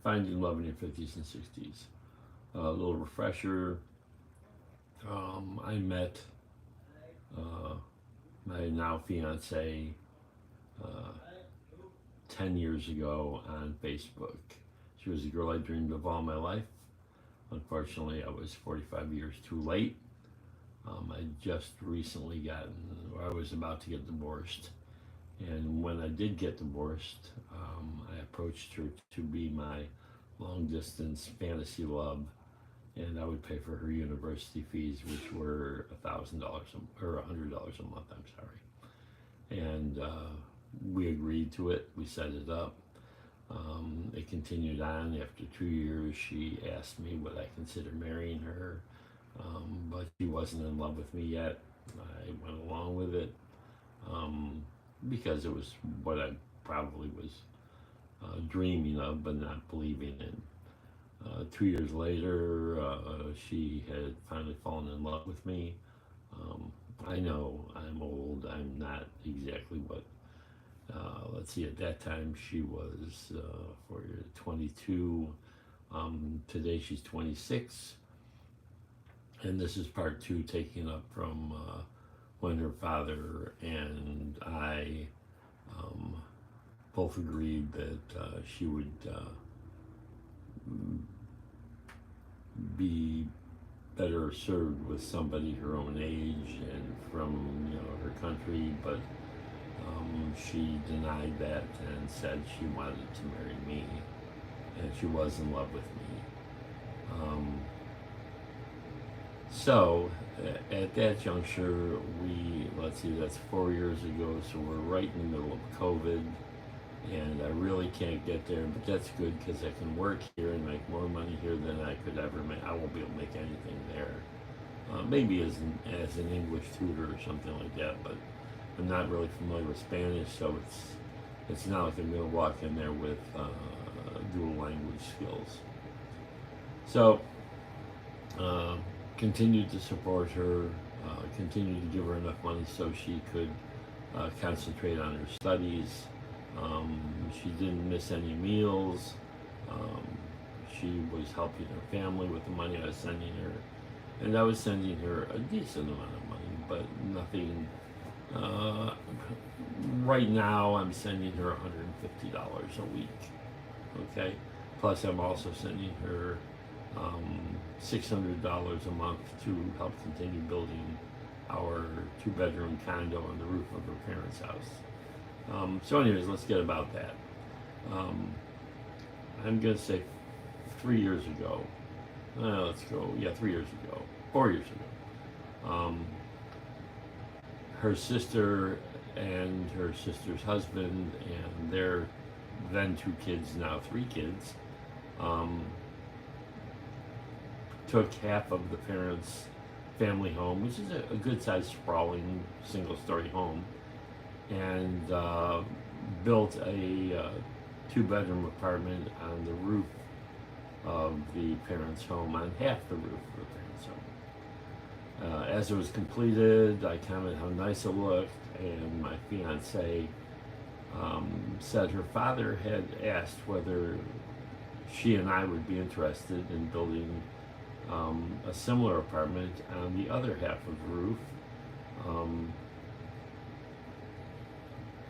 Finding love in your 50s and 60s. A little refresher. I met uh, my now fiance uh, 10 years ago on Facebook. She was the girl I dreamed of all my life. Unfortunately, I was 45 years too late. I just recently gotten, or I was about to get divorced. And when I did get divorced, I approached her to be my long distance fantasy love, and I would pay for her university fees, which were $1,000 or $100 a month. I'm sorry, and we agreed to it. We set it up. It continued on. After 2 years, she asked me would I consider marrying her, but she wasn't in love with me yet. I went along with it um, because it was what I probably was dreaming of, but not believing in. 2 years later, she had finally fallen in love with me. I know I'm old. I'm not exactly what. Let's see. At that time, she was for 22. Today, she's 26, and this is part two, taking up from when her father and I um, both agreed that she would be better served with somebody her own age and from her country, but she denied that and said she wanted to marry me, and she was in love with me. Um, so at that juncture, let's see, that's 4 years ago, so we're right in the middle of COVID, and I really can't get there, but that's good because I can work here and make more money here than I could ever make. I won't be able to make anything there. Maybe as an English tutor or something like that, but I'm not really familiar with Spanish, so it's not like I'm going to walk in there with dual language skills. So uh, continued to support her, continued to give her enough money so she could concentrate on her studies. She didn't miss any meals. Um, she was helping her family with the money I was sending her, and I was sending her a decent amount of money, but nothing. Uh, right now, I'm sending her $150 a week. Okay, plus I'm also sending her um, $600 a month to help continue building our two-bedroom condo on the roof of her parents' house. So, anyways, let's get about that. Um, I'm gonna say 3 years ago. Let's go. Yeah, 3 years ago. 4 years ago. Her sister and her sister's husband and their then two kids, now three kids, um, took half of the parents' family home, which is a good sized, sprawling, single story home, and built a two-bedroom apartment on the roof of the parents' home, on half the roof of the parents' home. As it was completed, I commented how nice it looked, and my fiance said her father had asked whether she and I would be interested in building a similar apartment on the other half of the roof. Um,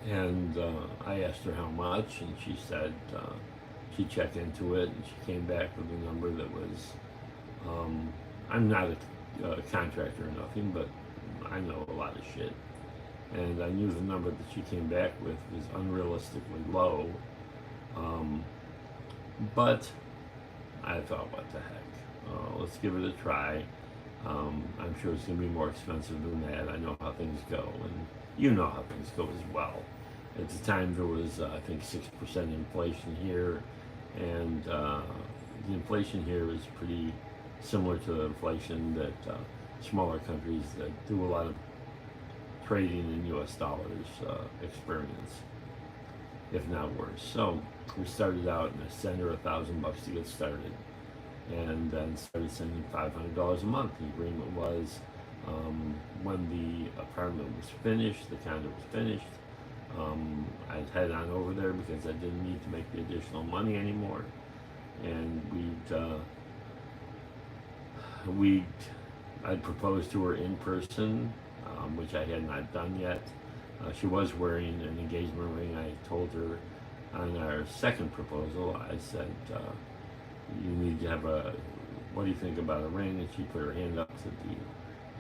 and I asked her how much, and she said she'd check into it, and she came back with a number that was, I'm not a contractor or nothing, but I know a lot of shit. And I knew the number that she came back with was unrealistically low. Um, but I thought, what the heck? Let's give it a try. I'm sure it's going to be more expensive than that. I know how things go, and you know how things go as well. At the time, there was, I think, 6% inflation here, and the inflation here is pretty similar to the inflation that smaller countries that do a lot of trading in U.S. dollars experience, if not worse. So we started out, and I sent her $1,000 to get started, and then started sending $500 a month. The agreement was when the apartment was finished, the condo was finished, I'd head on over there because I didn't need to make the additional money anymore. and we'd I'd proposed to her in person, which I had not done yet. She was wearing an engagement ring. I told her on our second proposal, I said, you need to have a, what do you think about a ring? And she put her hand up to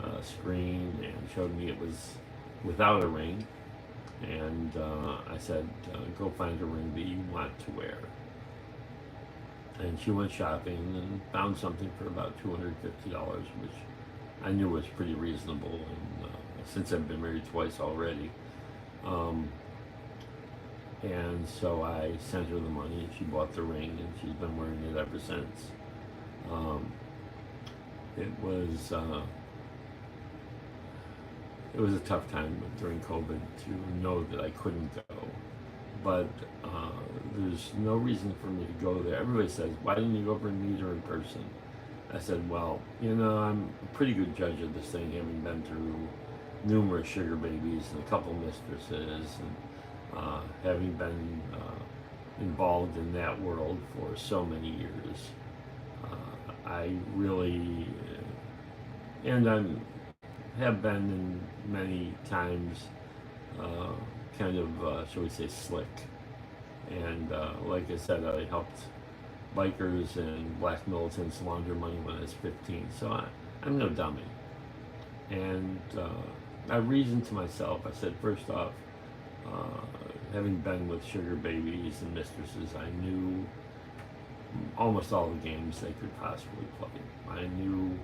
the screen and showed me it was without a ring. And I said, go find a ring that you want to wear. And she went shopping and found something for about $250, which I knew was pretty reasonable. And since I've been married twice already, um, and so I sent her the money, and she bought the ring, and she's been wearing it ever since. Um, it was it was a tough time during COVID to know that I couldn't go, but there's no reason for me to go there. Everybody says, "Why didn't you go over and meet her in person?" I said, "Well, I'm a pretty good judge of this thing, having been through numerous sugar babies and a couple mistresses, and having been involved in that world for so many years. I really, and I'm have been in many times, kind of, shall we say, slick. And like I said, I helped bikers and black militants launder money when I was 15. So I'm no dummy. And I reasoned to myself, I said, first off, having been with sugar babies and mistresses, I knew almost all the games they could possibly play. I knew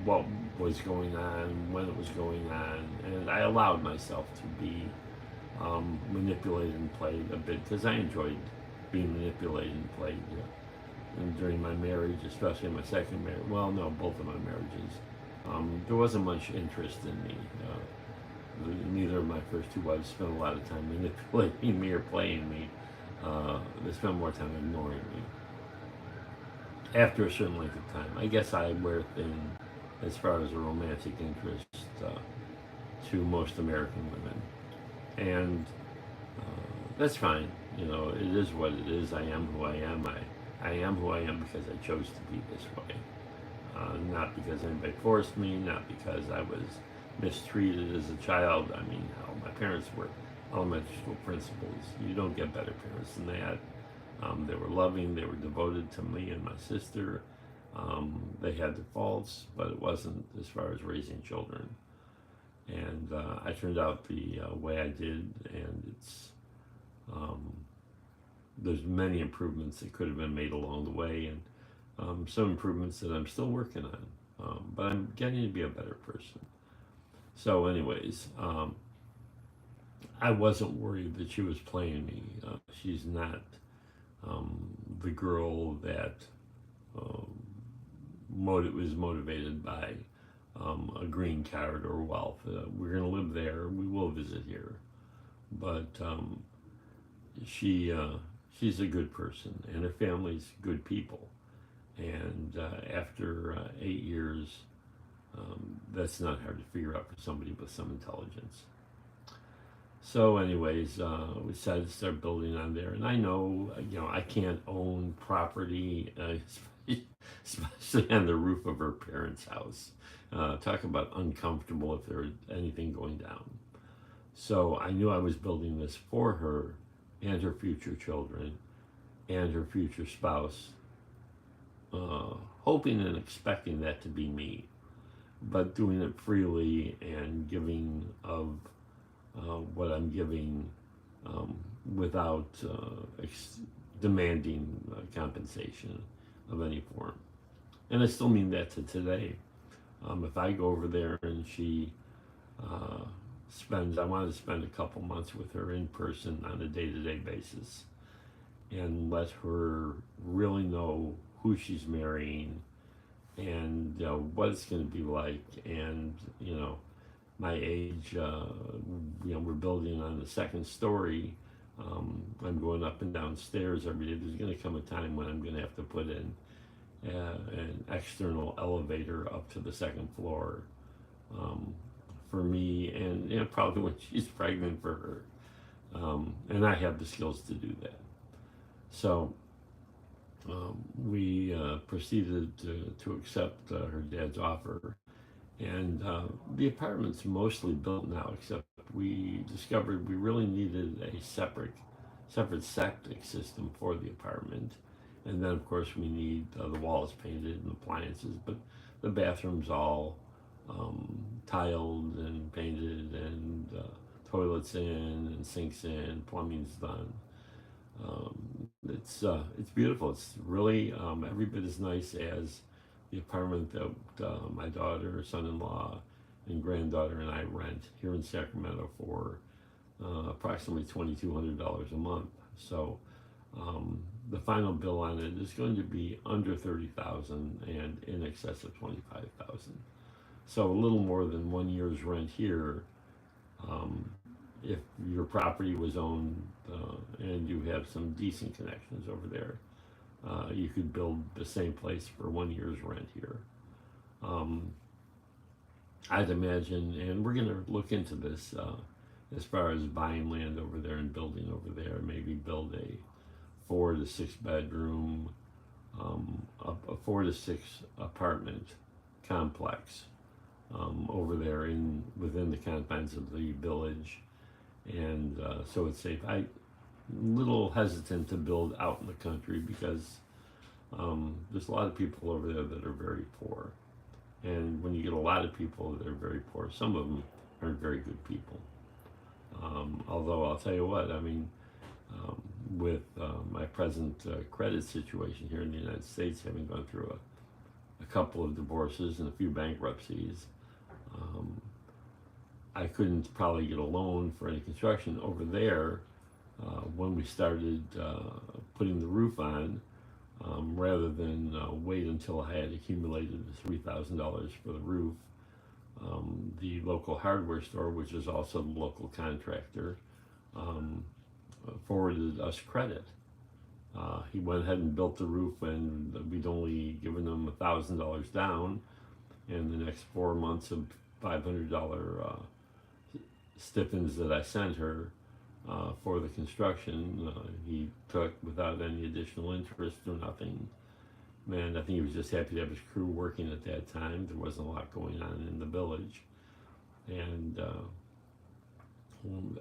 what was going on, when it was going on, and I allowed myself to be manipulated and played a bit because I enjoyed being manipulated and played. And during my marriage, especially my second marriage, well, no, both of my marriages, there wasn't much interest in me. Neither of my first two wives spent a lot of time manipulating me or playing me. They spent more time ignoring me. After a certain length of time, I guess I wear thin as far as a romantic interest to most American women, and that's fine. It is what it is. I am who I am. I am who I am because I chose to be this way, not because anybody forced me, not because I was mistreated as a child. I mean, hell, my parents were elementary school principals. You don't get better parents than that. They were loving, they were devoted to me and my sister. They had their faults, but it wasn't as far as raising children. And I turned out the way I did, and there's many improvements that could have been made along the way, and some improvements that I'm still working on. But I'm getting to be a better person. So, anyways, I wasn't worried that she was playing me. She's not the girl that was motivated by a green card or wealth. We're going to live there. We will visit here, but she's a good person, and her family's good people. And after 8 years, that's not hard to figure out for somebody with some intelligence. So, anyways, we decided to start building on there. And I know, I can't own property, especially on the roof of her parents' house. Talk about uncomfortable if there was anything going down. So I knew I was building this for her and her future children and her future spouse, hoping and expecting that to be me, but doing it freely and giving of what I'm giving without demanding compensation of any form. And I still mean that to today. If I go over there and she I want to spend a couple months with her in person on a day-to-day basis and let her really know who she's marrying and what it's going to be like, and my age, we're building on the second story. I'm going up and down stairs every day. There's going to come a time when I'm going to have to put in an external elevator up to the second floor for me, and probably when she's pregnant for her. And I have the skills to do that. So we proceeded to accept her dad's offer. And the apartment's mostly built now, except we discovered we really needed a separate septic system for the apartment. And then, of course, we need the walls painted and appliances, but the bathroom's all tiled and painted, and toilets in and sinks in, plumbing's done. It's beautiful. It's really every bit as nice as the apartment that my daughter, son-in-law, and granddaughter and I rent here in Sacramento for approximately $2,200 a month. So the final bill on it is going to be under 30,000 and in excess of 25,000. So a little more than 1 year's rent here. Um, if your property was owned and you have some decent connections over there, you could build the same place for 1 year's rent here. Um, I'd imagine, and we're going to look into this as far as buying land over there and building over there. Maybe build a 4 to 6 bedroom, a 4 to 6 apartment complex over there in within the confines of the village, and so it's safe. I'm a little hesitant to build out in the country because there's a lot of people over there that are very poor, and when you get a lot of people that are very poor, some of them aren't very good people. Although I'll tell you what, I mean, with my present credit situation here in the United States, having gone through a couple of divorces and a few bankruptcies, um, I couldn't probably get a loan for any construction over there. When we started putting the roof on, rather than wait until I had accumulated the $3,000 for the roof, the local hardware store, which is also the local contractor, um, forwarded us credit. He went ahead and built the roof, and we'd only given him $1,000 down, and the next 4 months of $500 stipends that I sent her for the construction, he took without any additional interest or nothing. Man, I think he was just happy to have his crew working at that time. There wasn't a lot going on in the village, and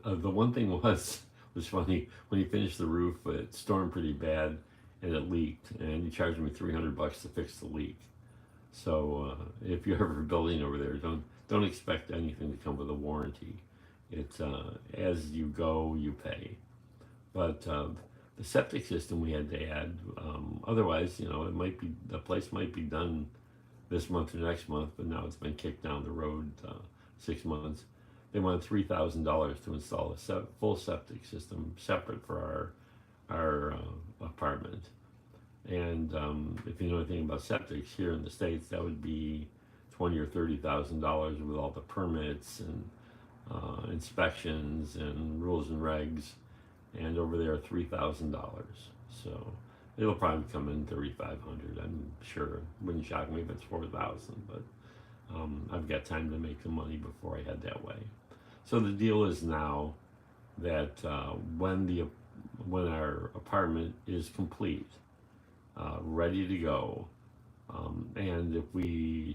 the one thing was funny when he finished the roof. It stormed pretty bad, and it leaked, and he charged me $300 to fix the leak. So if you're ever building over there, don't expect anything to come with a warranty. It's as you go, you pay. But the septic system we had to add. Otherwise, it might be the place might be done this month or next month, but now it's been kicked down the road 6 months. They wanted $3,000 to install a full septic system separate for our apartment. And if you know anything about septics here in the States, that would be $20,000 or $30,000 with all the permits and inspections and rules and regs. And over there, $3,000. So it'll probably come in 3,500. I'm sure. It wouldn't shock me if it's 4,000, but I've got time to make the money before I head that way. So the deal is now that when our apartment is complete, ready to go, and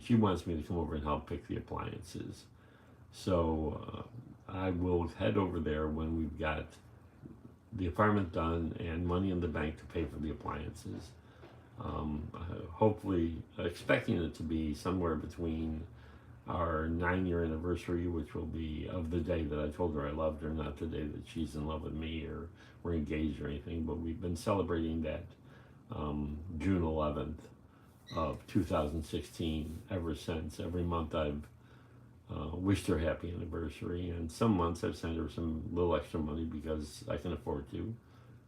she wants me to come over and help pick the appliances. So I will head over there when we've got the apartment done and money in the bank to pay for the appliances. Hopefully, expecting it to be somewhere between our 9-year anniversary, which will be of the day that I told her I loved her, not the day that she's in love with me or we're engaged or anything. But we've been celebrating that June 11th of 2016 ever since. Every month I've wished her happy anniversary, and some months I've sent her some little extra money because I can afford to,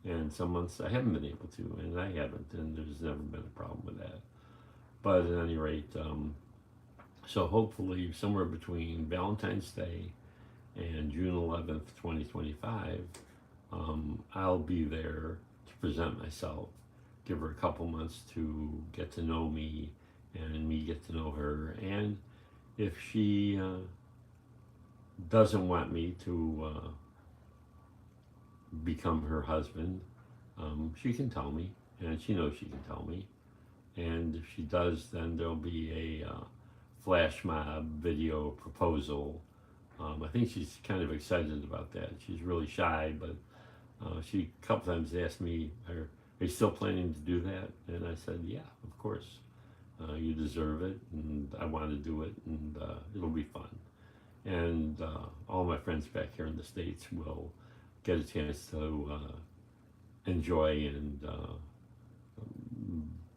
and some months I haven't been able to, and I haven't, and there's never been a problem with that. But at any rate, so hopefully somewhere between Valentine's Day and June 11th, 2025, I'll be there to present myself, give her a couple months to get to know me and me get to know her. And if she doesn't want me to become her husband, she can tell me. and she knows she can tell me. And if she does, then there'll be a flash mob video proposal. I think she's kind of excited about that. She's really shy, but she a couple times asked me, "Are you still planning to do that?" And I said, "Yeah, of course. You deserve it, and I want to do it, and it'll be fun." And all my friends back here in the States will get a chance to enjoy and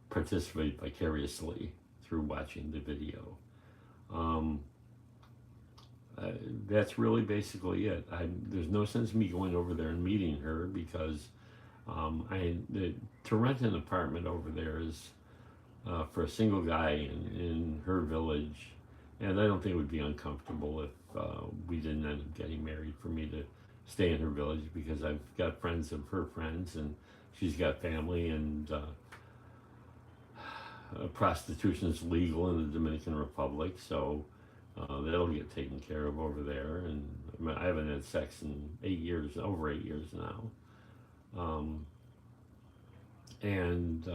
participate vicariously through watching the video. Um, that's really basically it. There's no sense in me going over there and meeting her because to rent an apartment over there is for a single guy in her village, and I don't think it would be uncomfortable if we didn't end up getting married for me to stay in her village, because I've got friends of her friends and she's got family, and prostitution is legal in the Dominican Republic, so that'll get taken care of over there. And I haven't had sex in 8 years, over 8 years now. And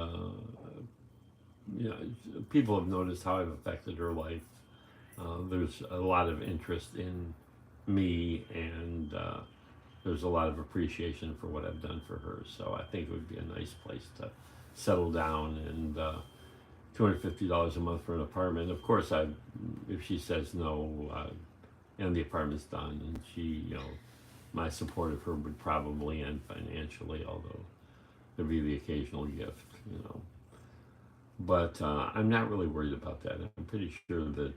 you know, people have noticed how I've affected her life. There's a lot of interest in me, and there's a lot of appreciation for what I've done for her. So I think it would be a nice place to settle down. And $250 a month for an apartment. Of course, if she says no, and the apartment's done, and she, my support of her would probably end financially, although there'd be the occasional gift. But I'm not really worried about that. I'm pretty sure that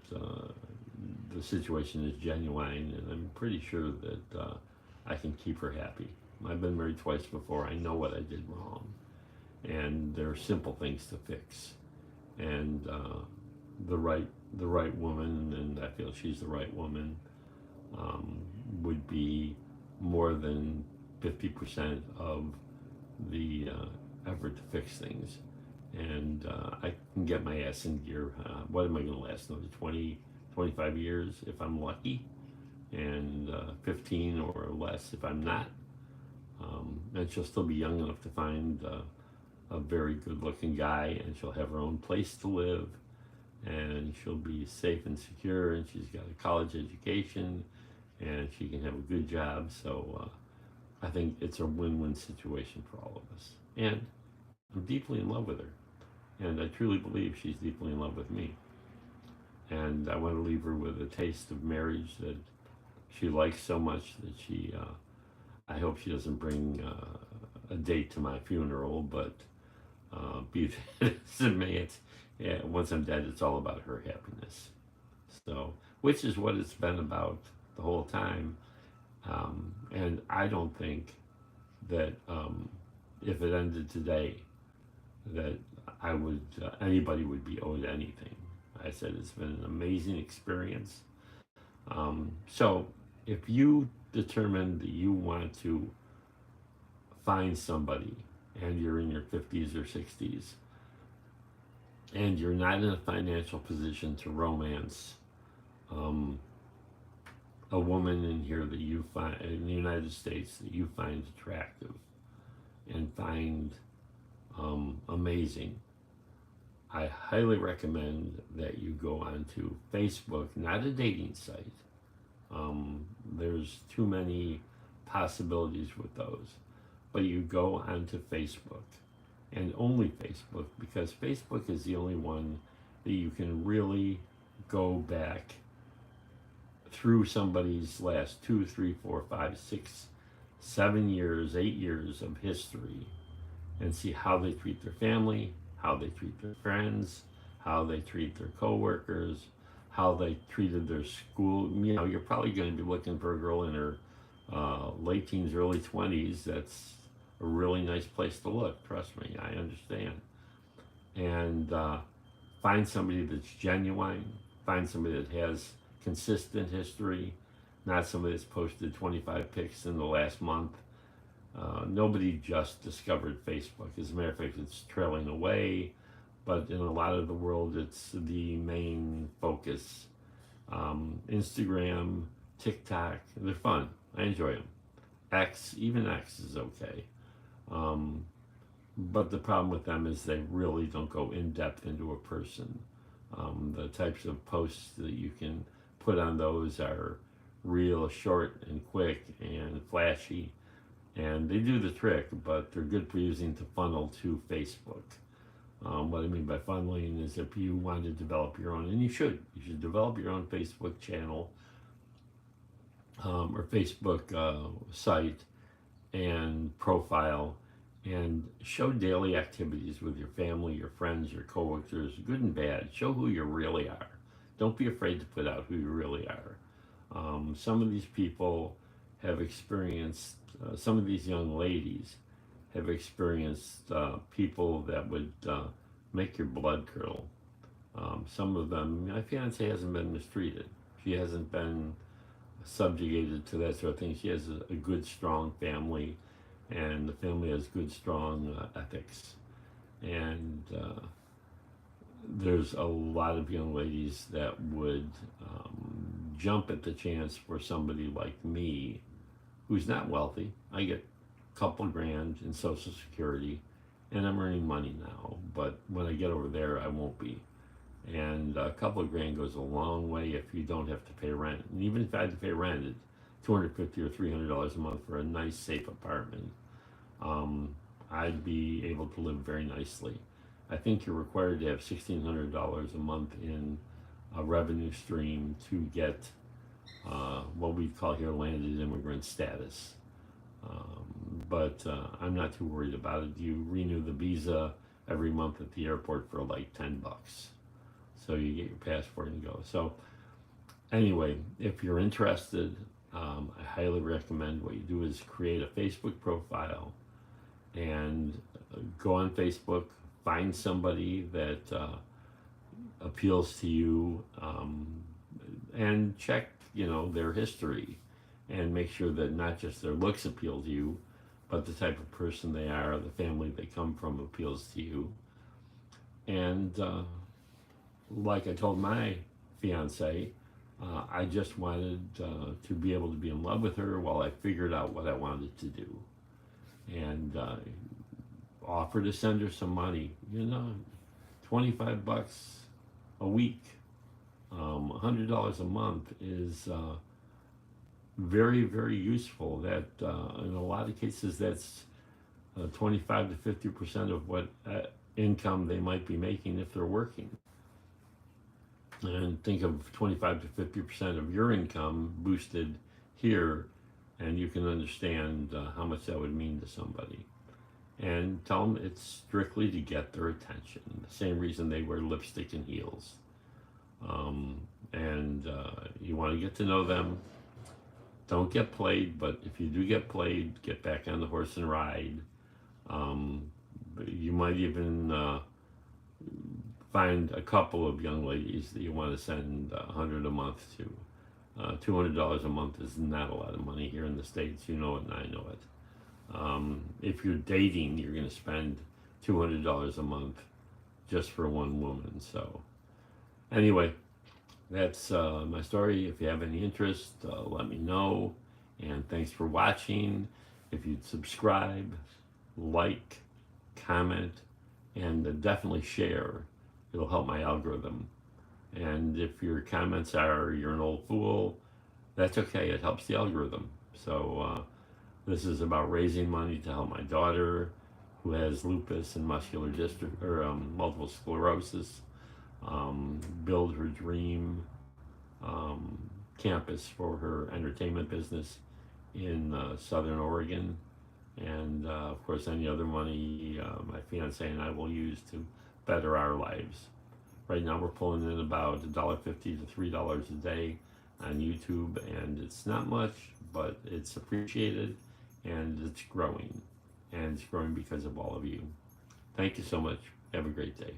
the situation is genuine, and I'm pretty sure that I can keep her happy. I've been married twice before. I know what I did wrong, and there are simple things to fix. And the right woman, and I feel she's the right woman, would be more than 50% of the effort to fix things. And I can get my ass in gear. What am I going to last? Another 20, 25 years if I'm lucky, and 15 or less if I'm not. And she'll still be young enough to find a very good-looking guy, and she'll have her own place to live, and she'll be safe and secure, and she's got a college education, and she can have a good job. So I think it's a win-win situation for all of us. And I'm deeply in love with her, and I truly believe she's deeply in love with me. And I want to leave her with a taste of marriage that she likes so much that I hope she doesn't bring a date to my funeral, but be that as it may, once I'm dead, it's all about her happiness. So, which is what it's been about the whole time. And I don't think that if it ended today, that anybody would be owed anything. I said it's been an amazing experience. So, if you determine that you want to find somebody, and you're in your 50s or 60s, and you're not in a financial position to romance a woman in here that you find in the United States that you find attractive and find amazing, I highly recommend that you go onto Facebook, not a dating site. There's too many possibilities with those. But you go onto Facebook, and only Facebook, because Facebook is the only one that you can really go back through somebody's last 2, 3, 4, 5, 6, 7 years, 8 years of history, and see how they treat their family, how they treat their friends, how they treat their coworkers, how they treated their school. You're probably going to be looking for a girl in her late teens, early 20s. That's a really nice place to look. Trust me, I understand. And find somebody that's genuine. Find somebody that has consistent history, not somebody that's posted 25 pics in the last month. Nobody just discovered Facebook. As a matter of fact, it's trailing away, but in a lot of the world, it's the main focus. Instagram, TikTok, they're fun. I enjoy them. Even X is okay. but the problem with them is they really don't go in depth into a person. The types of posts that you can put on those are real short and quick and flashy, and they do the trick, but they're good for using to funnel to Facebook. What I mean by funneling is if you want to develop your own, and you should develop your own Facebook channel or Facebook site and profile, and show daily activities with your family, your friends, your coworkers, good and bad. Show who you really are. Don't be afraid to put out who you really are. Some of these people have experienced, some of these young ladies have experienced people that would make your blood curdle. Some of them, my fiance hasn't been mistreated. She hasn't been subjugated to that sort of thing. She has a good, strong family, and the family has good, strong ethics. And there's a lot of young ladies that would jump at the chance for somebody like me, who's not wealthy. I get a couple grand in Social Security, and I'm earning money now. But when I get over there, I won't be. And a couple of grand goes a long way if you don't have to pay rent. And even if I had to pay rent, it's $250 or $300 a month for a nice, safe apartment. I'd be able to live very nicely. I think you're required to have $1,600 a month in a revenue stream to get what we call here landed immigrant status. But I'm not too worried about it. You renew the visa every month at the airport for like $10. So you get your passport and go. So anyway, if you're interested, I highly recommend what you do is create a Facebook profile and go on Facebook, find somebody that appeals to you, and check, their history, and make sure that not just their looks appeal to you, but the type of person they are, the family they come from appeals to you. And like I told my fiance, I just wanted to be able to be in love with her while I figured out what I wanted to do. And offer to send her some money, $25 a week, $100 a month is very, very useful. That in a lot of cases, that's 25 to 50% of what income they might be making if they're working. And think of 25 to 50% of your income boosted here, and you can understand how much that would mean to somebody. And tell them it's strictly to get their attention. The same reason they wear lipstick and heels. You want to get to know them. Don't get played, but if you do get played, get back on the horse and ride. You might even find a couple of young ladies that you want to send $100 a month to. $200 a month is not a lot of money here in the States. You know it and I know it. If you're dating, you're going to spend $200 a month just for one woman. So anyway, that's my story. If you have any interest, let me know. And thanks for watching. If you'd subscribe, like, comment, and definitely share, it'll help my algorithm. And if your comments are, "You're an old fool," that's okay. It helps the algorithm. So this is about raising money to help my daughter, who has lupus and muscular dystrophy, or multiple sclerosis, build her dream campus for her entertainment business in Southern Oregon. And of course, any other money my fiance and I will use to better our lives. Right now we're pulling in about $1.50 to $3 a day on YouTube, and it's not much, but it's appreciated, and it's growing. And it's growing because of all of you. Thank you so much. Have a great day.